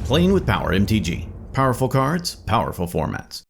Playing with Power MTG. Powerful cards, powerful formats.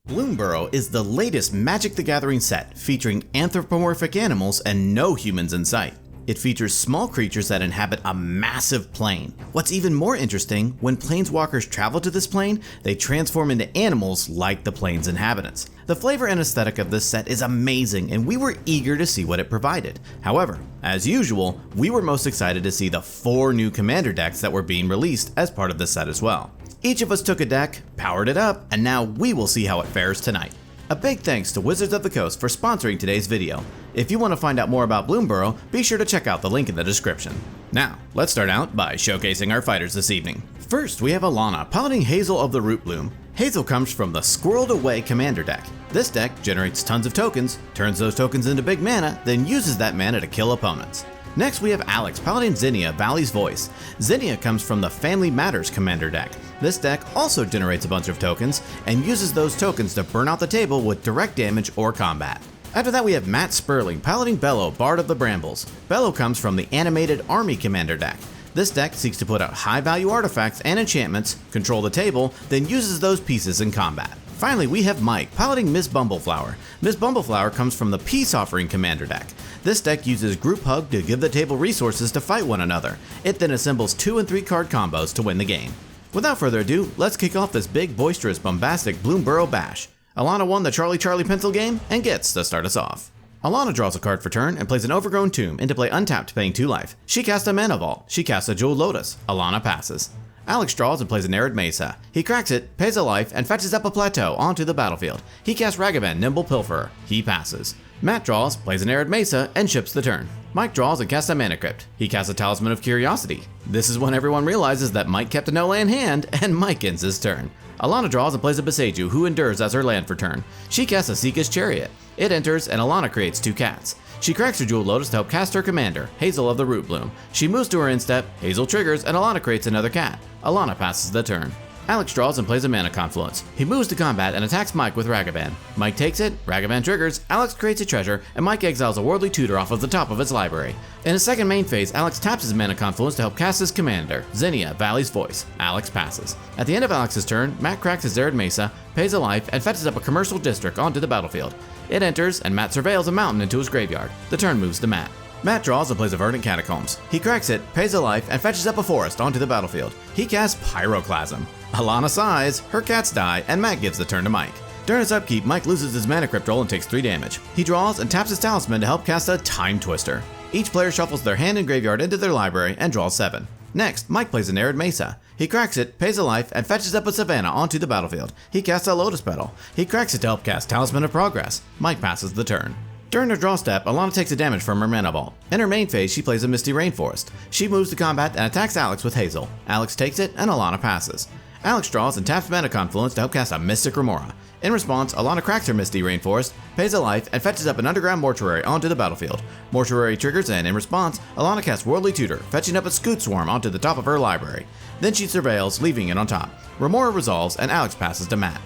Bloomburrow is the latest Magic the Gathering set featuring anthropomorphic animals and no humans in sight. It features small creatures that inhabit a massive plane. What's even more interesting, when planeswalkers travel to this plane, they transform into animals like the plane's inhabitants. The flavor and aesthetic of this set is amazing, and we were eager to see what it provided. However, as usual, we were most excited to see the 4 new commander decks that were being released as part of the set as well. Each of us took a deck, powered it up, and now we will see how it fares tonight. A big thanks to Wizards of the Coast for sponsoring today's video. If you want to find out more about Bloomburrow, be sure to check out the link in the description. Now, let's start out by showcasing our fighters this evening. First, we have Alana, piloting Hazel of the Root Bloom. Hazel comes from the Squirreled Away commander deck. This deck generates tons of tokens, turns those tokens into big mana, then uses that mana to kill opponents. Next, we have Alex, piloting Zinnia, Valley's Voice. Zinnia comes from the Family Matters commander deck. This deck also generates a bunch of tokens and uses those tokens to burn out the table with direct damage or combat. After that, we have Matt Sperling, piloting Bello, Bard of the Brambles. Bello comes from the Animated Army commander deck. This deck seeks to put out high-value artifacts and enchantments, control the table, then uses those pieces in combat. Finally, we have Mike, piloting Miss Bumbleflower. Miss Bumbleflower comes from the Peace Offering commander deck. This deck uses Group Hug to give the table resources to fight one another. It then assembles 2 and 3 card combos to win the game. Without further ado, let's kick off this big, boisterous, bombastic Bloomburrow bash. Alana won the Charlie Pencil game and gets to start us off. Alana draws a card for turn and plays an Overgrown Tomb into play untapped, paying 2 life. She casts a Mana Vault. She casts a Jeweled Lotus. Alana passes. Alex draws and plays an Arid Mesa. He cracks it, pays a life, and fetches up a Plateau onto the battlefield. He casts Ragavan, Nimble Pilferer. He passes. Matt draws, plays an Arid Mesa, and ships the turn. Mike draws and casts a Mana Crypt. He casts a Talisman of Curiosity. This is when everyone realizes that Mike kept a no-land hand, and Mike ends his turn. Alana draws and plays a Boseiju, who endures as her land for turn. She casts a Seeker's Chariot. It enters, and Alana creates 2 cats. She cracks her Jeweled Lotus to help cast her commander, Hazel of the Root Bloom. She moves to her instep, Hazel triggers, and Alana creates another cat. Alana passes the turn. Alex draws and plays a Mana Confluence. He moves to combat and attacks Mike with Ragavan. Mike takes it, Ragavan triggers, Alex creates a treasure, and Mike exiles a Worldly Tutor off of the top of his library. In his second main phase, Alex taps his Mana Confluence to help cast his commander, Zinnia, Valley's Voice. Alex passes. At the end of Alex's turn, Matt cracks his Arid Mesa, pays a life, and fetches up a Commercial District onto the battlefield. It enters, and Matt surveils a mountain into his graveyard. The turn moves to Matt. Matt draws and plays a Verdant Catacombs. He cracks it, pays a life, and fetches up a forest onto the battlefield. He casts Pyroclasm. Alana sighs, her cats die, and Matt gives the turn to Mike. During his upkeep, Mike loses his Mana Crypt roll and takes 3 damage. He draws and taps his Talisman to help cast a Time Twister. Each player shuffles their hand and graveyard into their library and draws 7. Next, Mike plays an Arid Mesa. He cracks it, pays a life, and fetches up a Savannah onto the battlefield. He casts a Lotus Petal. He cracks it to help cast Talisman of Progress. Mike passes the turn. During her draw step, Alana takes a damage from her Mana Vault. In her main phase, she plays a Misty Rainforest. She moves to combat and attacks Alex with Hazel. Alex takes it, and Alana passes. Alex draws and taps Mana Confluence to help cast a Mystic Remora. In response, Alana cracks her Misty Rainforest, pays a life, and fetches up an Underground Mortuary onto the battlefield. Mortuary triggers, and in response, Alana casts Worldly Tutor, fetching up a Scoot Swarm onto the top of her library. Then she surveils, leaving it on top. Remora resolves, and Alex passes to Matt.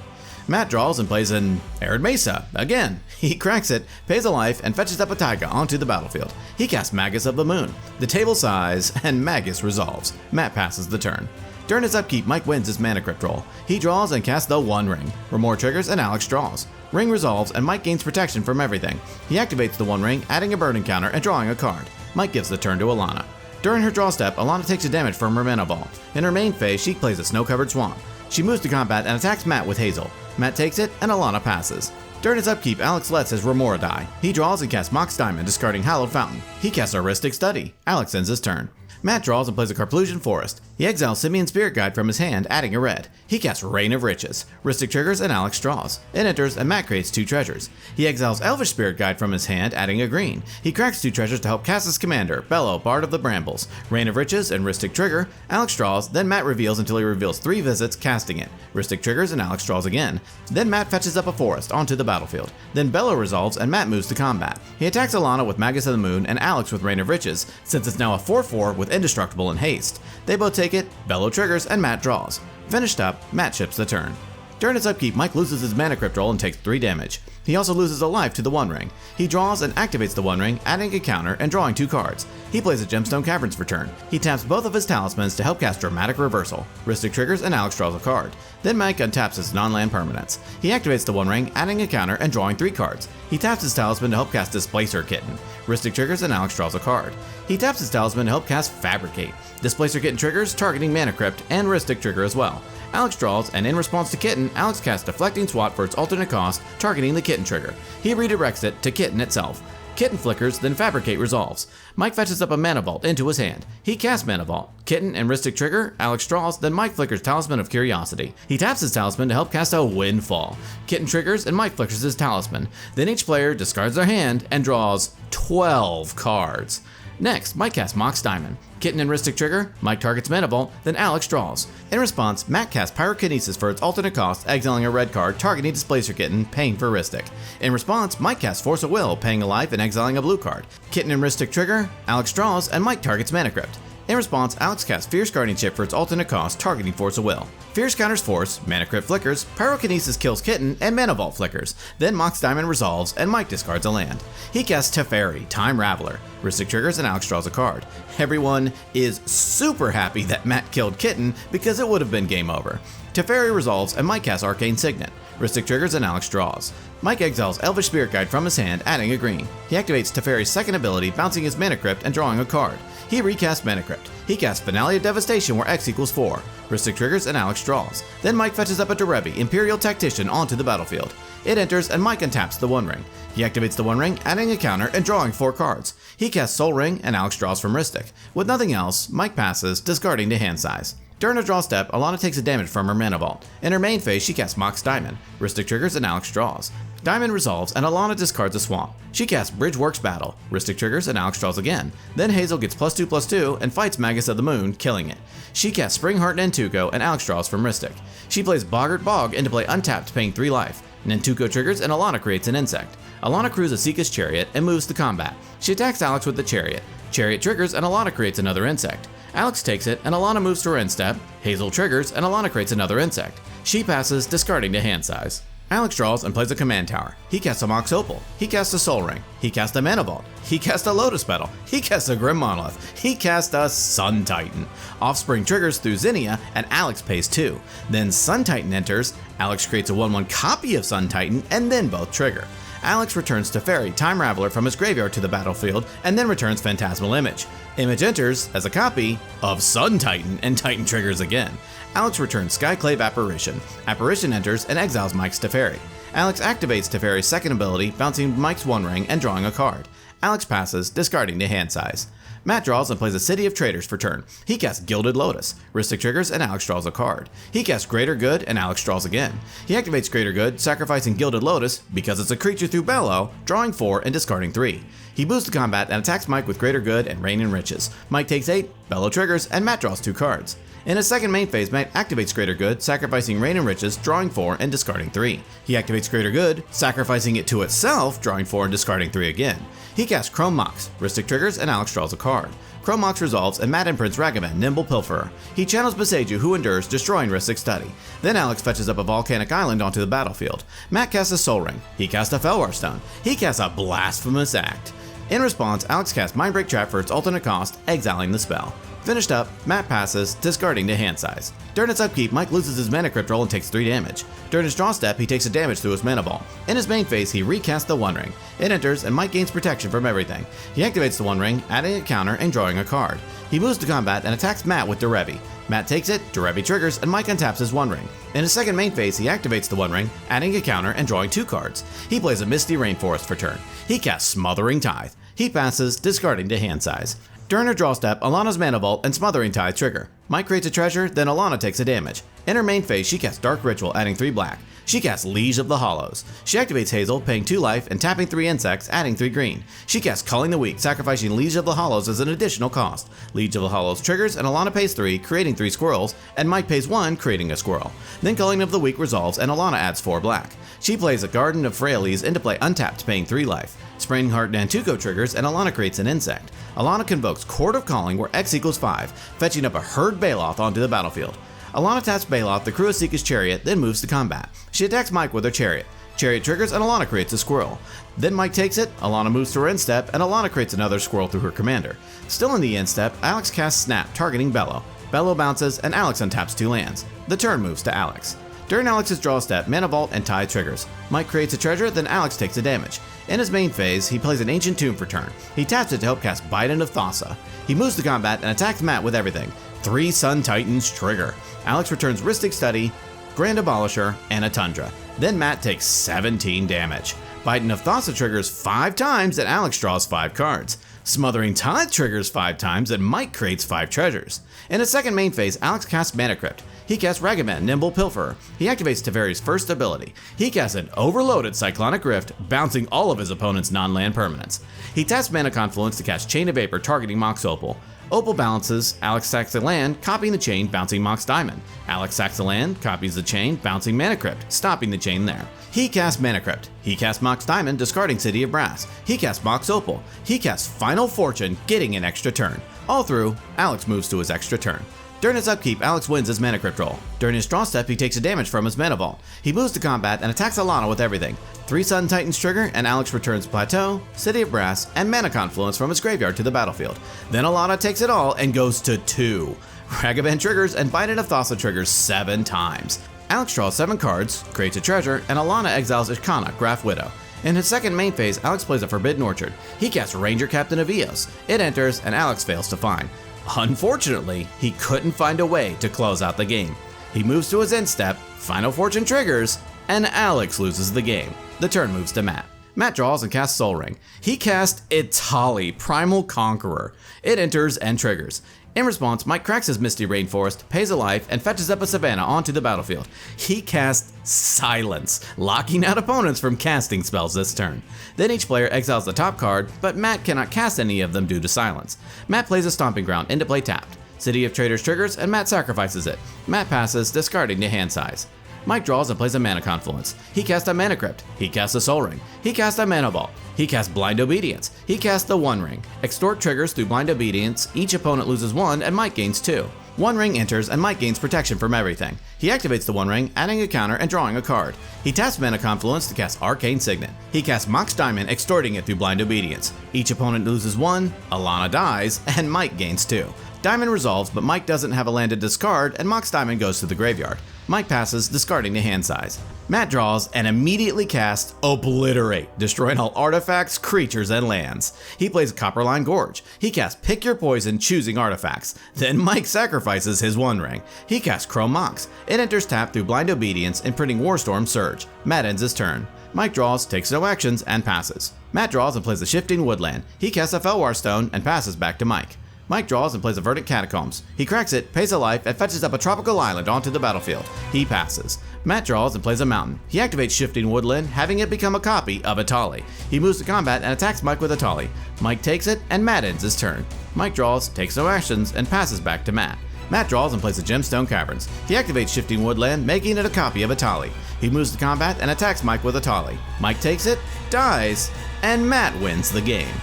Matt draws and plays an Arid Mesa. Again, he cracks it, pays a life, and fetches up a Taiga onto the battlefield. He casts Magus of the Moon. The table sighs, and Magus resolves. Matt passes the turn. During his upkeep, Mike wins his Mana Crypt roll. He draws and casts the One Ring. Remora triggers, and Alex draws. Ring resolves, and Mike gains protection from everything. He activates the One Ring, adding a burn encounter and drawing a card. Mike gives the turn to Alana. During her draw step, Alana takes a damage from her Mana Vault. In her main phase, she plays a Snow-Covered Swamp. She moves to combat and attacks Matt with Hazel. Matt takes it, and Alana passes. During his upkeep, Alex lets his Remora die. He draws and casts Mox Diamond, discarding Hallowed Fountain. He casts Heuristic Study. Alex ends his turn. Matt draws and plays a Carplusian Forest. He exiles Simian Spirit Guide from his hand, adding a red. He casts Reign of Riches. Ristic triggers, and Alex draws. It enters, and Matt creates 2 treasures. He exiles Elvish Spirit Guide from his hand, adding a green. He cracks 2 treasures to help cast his commander, Bello, Bard of the Brambles. Reign of Riches and Ristic trigger. Alex draws, then Matt reveals until he reveals 3 visits, casting it. Ristic triggers, and Alex draws again. Then Matt fetches up a forest onto the battlefield. Then Bello resolves, and Matt moves to combat. He attacks Alana with Magus of the Moon and Alex with Reign of Riches, since it's now a 4/4 with Indestructible and Haste. They both take it, Bello triggers, and Matt draws. Finished up, Matt ships the turn. During its upkeep, Mike loses his mana crypt roll and takes 3 damage. He also loses a life to the One Ring. He draws and activates the One Ring, adding a counter and drawing 2 cards. He plays a Gemstone Caverns for turn. He taps both of his talismans to help cast Dramatic Reversal. Rhystic triggers and Alex draws a card. Then Mike untaps his non-land permanents. He activates the One Ring, adding a counter and drawing 3 cards. He taps his talisman to help cast Displacer Kitten. Rhystic triggers and Alex draws a card. He taps his talisman to help cast Fabricate. Displacer Kitten triggers, targeting Mana Crypt, and Rhystic trigger as well. Alex draws, and in response to Kitten, Alex casts Deflecting Swat for its alternate cost, targeting the Kitten trigger. He redirects it to Kitten itself. Kitten flickers, then Fabricate resolves. Mike fetches up a Mana Vault into his hand. He casts Mana Vault. Kitten and Rhystic trigger, Alex draws, then Mike flickers Talisman of Curiosity. He taps his talisman to help cast a Windfall. Kitten triggers, and Mike flickers his talisman. Then each player discards their hand and draws 12 cards. Next, Mike casts Mox Diamond. Kitten and Rhystic trigger, Mike targets Mana Vault, then Alex draws. In response, Matt casts Pyrokinesis for its alternate cost, exiling a red card, targeting Displacer Kitten, paying for Rhystic. In response, Mike casts Force of Will, paying a life and exiling a blue card. Kitten and Rhystic trigger, Alex draws, and Mike targets Mana Crypt. In response, Alex casts Fierce Guardianship for its alternate cost, targeting Force of Will. Fierce counters Force, Mana Crypt flickers, Pyrokinesis kills Kitten, and Mana Vault flickers. Then Mox Diamond resolves, and Mike discards a land. He casts Teferi, Time Raveler. Rhystic triggers, and Alex draws a card. Everyone is super happy that Matt killed Kitten because it would have been game over. Teferi resolves, and Mike casts Arcane Signet. Rhystic triggers, and Alex draws. Mike exiles Elvish Spirit Guide from his hand, adding a green. He activates Teferi's second ability, bouncing his Mana Crypt and drawing a card. He recasts Mana Crypt. He casts Finale of Devastation where X equals 4. Rhystic triggers, and Alex draws. Then Mike fetches up a Derevi, Imperial Tactician, onto the battlefield. It enters, and Mike untaps the One Ring. He activates the One Ring, adding a counter and drawing 4 cards. He casts Soul Ring, and Alex draws from Rhystic. With nothing else, Mike passes, discarding to hand size. During a draw step, Alana takes a damage from her Mana Vault. In her main phase, she casts Mox Diamond. Rhystic triggers, and Alex draws. Diamond resolves, and Alana discards a Swamp. She casts Bridgeworks Battle. Rhystic triggers, and Alex draws again. Then Hazel gets +2/+2 and fights Magus of the Moon, killing it. She casts Springheart Nantuko, and Alex draws from Rhystic. She plays Boggart Bog into play untapped, paying 3 life. Nantuko triggers, and Alana creates an insect. Alana crews a Seeka's Chariot and moves to combat. She attacks Alex with the Chariot. Chariot triggers, and Alana creates another insect. Alex takes it, and Alana moves to her end step. Hazel triggers, and Alana creates another insect. She passes, discarding to hand size. Alex draws and plays a Command Tower. He casts a Mox Opal. He casts a Soul Ring. He casts a Mana Vault. He casts a Lotus Petal. He casts a Grim Monolith. He casts a Sun Titan. Offspring triggers through Zinnia, and Alex pays 2. Then Sun Titan enters. Alex creates a 1/1 copy of Sun Titan, and then both trigger. Alex returns Teferi, Time Raveler, from his graveyard to the battlefield, and then returns Phantasmal Image. Image enters as a copy of Sun Titan, and Titan triggers again. Alex returns Skyclave Apparition. Apparition enters and exiles Mike's Teferi. Alex activates Teferi's second ability, bouncing Mike's One Ring and drawing a card. Alex passes, discarding to hand size. Matt draws and plays a City of Traitors for turn. He casts Gilded Lotus. Rhystic triggers, and Alex draws a card. He casts Greater Good, and Alex draws again. He activates Greater Good, sacrificing Gilded Lotus because it's a creature through Bello, drawing 4 and discarding 3. He moves to combat and attacks Mike with Greater Good and Rain and Riches. Mike takes 8, Bello triggers, and Matt draws 2 cards. In his second main phase, Matt activates Greater Good, sacrificing Rain and Riches, drawing 4 and discarding 3. He activates Greater Good, sacrificing it to itself, drawing 4 and discarding 3 again. He casts Chrome Mox. Rhystic triggers, and Alex draws a card. Chrome Mox resolves, and Matt imprints Ragavan, Nimble Pilferer. He channels Beseju, who endures, destroying Rhystic's study. Then Alex fetches up a Volcanic Island onto the battlefield. Matt casts a Soul Ring. He casts a Felwar Stone. He casts a Blasphemous Act. In response, Alex casts Mindbreak Trap for its alternate cost, exiling the spell. Finished up, Matt passes, discarding to hand size. During its upkeep, Mike loses his Mana Crypt roll and takes 3 damage. During his draw step, he takes a damage through his Mana Ball. In his main phase, he recasts the One Ring. It enters, and Mike gains protection from everything. He activates the One Ring, adding a counter and drawing a card. He moves to combat and attacks Matt with Derevi. Matt takes it, Derevi triggers, and Mike untaps his One Ring. In his second main phase, he activates the One Ring, adding a counter and drawing 2 cards. He plays a Misty Rainforest for turn. He casts Smothering Tithe. He passes, discarding to hand size. During her draw step, Alana's Mana Vault and Smothering Tithe trigger. Mike creates a treasure, then Alana takes a damage. In her main phase, she casts Dark Ritual, adding 3 black. She casts Liege of the Hollows. She activates Hazel, paying 2 life and tapping 3 insects, adding 3 green. She casts Culling the Weak, sacrificing Liege of the Hollows as an additional cost. Liege of the Hollows triggers, and Alana pays 3, creating 3 squirrels, and Mike pays 1, creating a squirrel. Then Culling of the Weak resolves, and Alana adds 4 black. She plays a Garden of Frailes into play untapped, paying 3 life. Springheart Nantuko triggers, and Alana creates an insect. Alana convokes Court of Calling where X equals 5, fetching up a Herd Baloth onto the battlefield. Alana taps Bello off the crew of Seeka's chariot, then moves to combat. She attacks Mike with her chariot. Chariot triggers and Alana creates a squirrel. Then Mike takes it, Alana moves to her end step, and Alana creates another squirrel through her commander. Still in the end step, Alex casts Snap, targeting Bello. Bello bounces, and Alex untaps 2 lands. The turn moves to Alex. During Alex's draw step, Mana Vault and Tide triggers. Mike creates a treasure, then Alex takes the damage. In his main phase, he plays an Ancient Tomb for turn. He taps it to help cast Bident of Thassa. He moves to combat and attacks Matt with everything. 3 Sun Titans trigger. Alex returns Rhystic Study, Grand Abolisher, and a Tundra. Then Matt takes 17 damage. Bident of Thassa triggers 5 times and Alex draws 5 cards. Smothering Tide triggers 5 times and Mike creates 5 treasures. In his second main phase, Alex casts Mana Crypt. He casts Ragavan, Nimble Pilferer. He activates Teferi's first ability. He casts an overloaded Cyclonic Rift, bouncing all of his opponent's non-land permanents. He taps Mana Confluence to cast Chain of Vapor, targeting Mox Opal. Opal balances, Alex sacks the land, copying the chain, bouncing Mox Diamond. Alex sacks the land, copies the chain, bouncing Mana Crypt, stopping the chain there. He casts Mana Crypt. He casts Mox Diamond, discarding City of Brass. He casts Mox Opal. He casts Final Fortune, getting an extra turn. All through, Alex moves to his extra turn. During his upkeep, Alex wins his Mana Crypt roll. During his draw step, he takes a damage from his Mana Vault. He moves to combat and attacks Alana with everything. 3 Sun Titans trigger, and Alex returns Plateau, City of Brass, and Mana Confluence from his graveyard to the battlefield. Then Alana takes it all and goes to 2. Ragavan triggers, and Bident of Thassa triggers 7 times. Alex draws 7 cards, creates a treasure, and Alana exiles Ishkana, Graf Widow. In his second main phase, Alex plays a Forbidden Orchard. He casts Ranger Captain of Eos. It enters, and Alex fails to find. Unfortunately, he couldn't find a way to close out the game. He moves to his end step, Final Fortune triggers, and Alex loses the game. The turn moves to Matt. Matt draws and casts Soul Ring. He casts Itali, Primal Conqueror. It enters and triggers. In response, Mike cracks his Misty Rainforest, pays a life, and fetches up a Savannah onto the battlefield. He casts Silence, locking out opponents from casting spells this turn. Then each player exiles the top card, but Matt cannot cast any of them due to Silence. Matt plays a Stomping Ground into play tapped. City of Traders triggers, and Matt sacrifices it. Matt passes, discarding to hand size. Mike draws and plays a Mana Confluence. He casts a Mana Crypt. He casts a Soul Ring. He casts a Mana Vault. He casts Blind Obedience. He casts the One Ring. Extort triggers through Blind Obedience. Each opponent loses 1 and Mike gains 2. One Ring enters and Mike gains protection from everything. He activates the One Ring, adding a counter and drawing a card. He taps Mana Confluence to cast Arcane Signet. He casts Mox Diamond, extorting it through Blind Obedience. Each opponent loses 1, Alana dies, and Mike gains 2. Diamond resolves, but Mike doesn't have a land to discard, and Mox Diamond goes to the graveyard. Mike passes, discarding to hand size. Matt draws and immediately casts Obliterate, destroying all artifacts, creatures, and lands. He plays Copperline Gorge. He casts Pick Your Poison, choosing artifacts. Then Mike sacrifices his One Ring. He casts Chrome Mox. It enters tapped through Blind Obedience, imprinting Warstorm Surge. Matt ends his turn. Mike draws, takes no actions, and passes. Matt draws and plays a Shifting Woodland. He casts a Felwar Stone and passes back to Mike. Mike draws and plays a Verdant Catacombs. He cracks it, pays a life, and fetches up a tropical island onto the battlefield. He passes. Matt draws and plays a mountain. He activates Shifting Woodland, having it become a copy of Itali. He moves to combat and attacks Mike with Itali. Mike takes it, and Matt ends his turn. Mike draws, takes no actions, and passes back to Matt. Matt draws and plays a Gemstone Caverns. He activates Shifting Woodland, making it a copy of Itali. He moves to combat and attacks Mike with Itali. Mike takes it, dies, and Matt wins the game.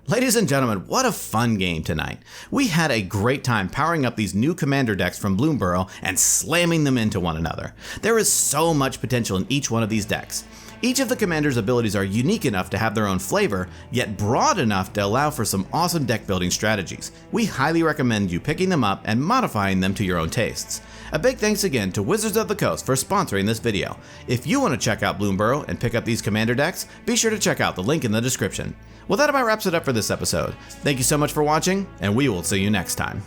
Ladies and gentlemen, what a fun game tonight. We had a great time powering up these new commander decks from Bloomburrow and slamming them into one another. There is so much potential in each one of these decks. Each of the commander's abilities are unique enough to have their own flavor, yet broad enough to allow for some awesome deck building strategies. We highly recommend you picking them up and modifying them to your own tastes. A big thanks again to Wizards of the Coast for sponsoring this video. If you want to check out Bloomburrow and pick up these commander decks, be sure to check out the link in the description. Well, that about wraps it up for this episode. Thank you so much for watching, and we will see you next time.